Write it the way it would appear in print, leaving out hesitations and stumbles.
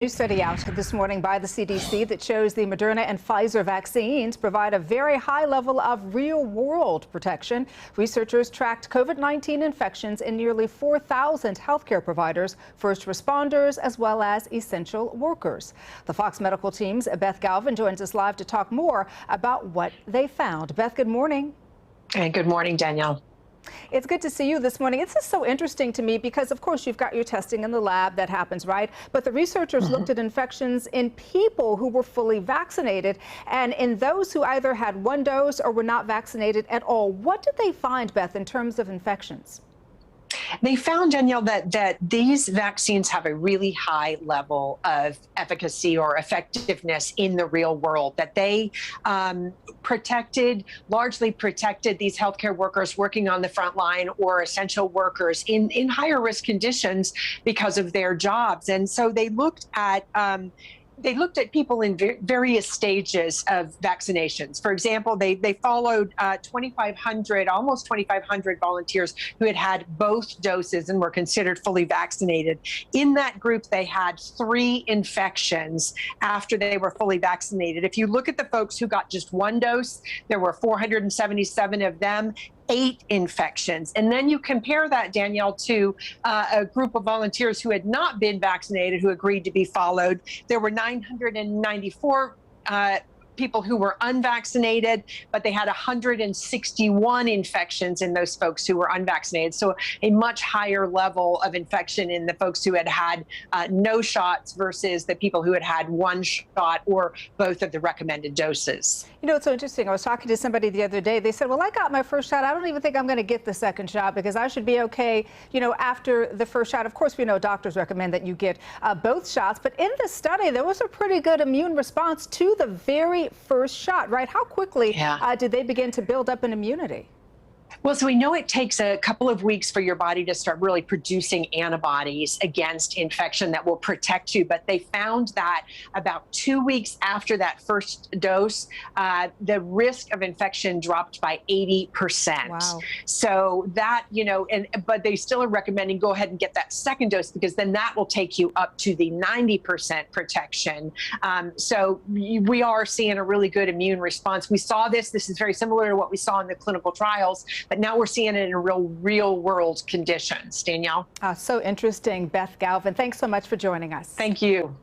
New study out this morning by the CDC that shows the Moderna and Pfizer vaccines provide a very high level of real-world protection. Researchers tracked COVID-19 infections in nearly 4,000 healthcare providers, first responders, as well as essential workers. The Fox Medical team's Beth Galvin joins us live to talk more about what they found. Beth, good morning. And good morning, Danielle. It's good to see you this morning. It's just so interesting to me because, of course, you've got your testing in the lab that happens, right? But the researchers looked at infections in people who were fully vaccinated and in those who either had one dose or were not vaccinated at all. What did they find, Beth, in terms of infections? They found, Danielle, that these vaccines have a really high level of efficacy or effectiveness in the real world, that they largely protected these healthcare workers working on the front line or essential workers in higher risk conditions because of their jobs. And so they looked at people in various stages of vaccinations. For example, they followed 2,500, almost 2,500 volunteers who had both doses and were considered fully vaccinated. In that group, they had 3 infections after they were fully vaccinated. If you look at the folks who got just one dose, there were 477 of them. 8 infections. And then you compare that, Danielle, to a group of volunteers who had not been vaccinated, who agreed to be followed. There were 994 people who were unvaccinated, but they had 161 infections in those folks who were unvaccinated. So a much higher level of infection in the folks who had no shots versus the people who had one shot or both of the recommended doses. You know, it's so interesting. I was talking to somebody the other day. They said, well, I got my first shot. I don't even think I'm going to get the second shot because I should be okay, you know, after the first shot. Of course, we know doctors recommend that you get both shots. But in the study, there was a pretty good immune response to the very first shot, right? How quickly did they begin to build up an immunity? Well, so we know it takes a couple of weeks for your body to start really producing antibodies against infection that will protect you. But they found that about 2 weeks after that first dose, the risk of infection dropped by 80%. Wow. So that, you know, but they still are recommending go ahead and get that second dose because then that will take you up to the 90% protection. So we are seeing a really good immune response. We saw this is very similar to what we saw in the clinical trials. But now we're seeing it in real world conditions. Danielle. So interesting. Beth Galvin, thanks so much for joining us. Thank you.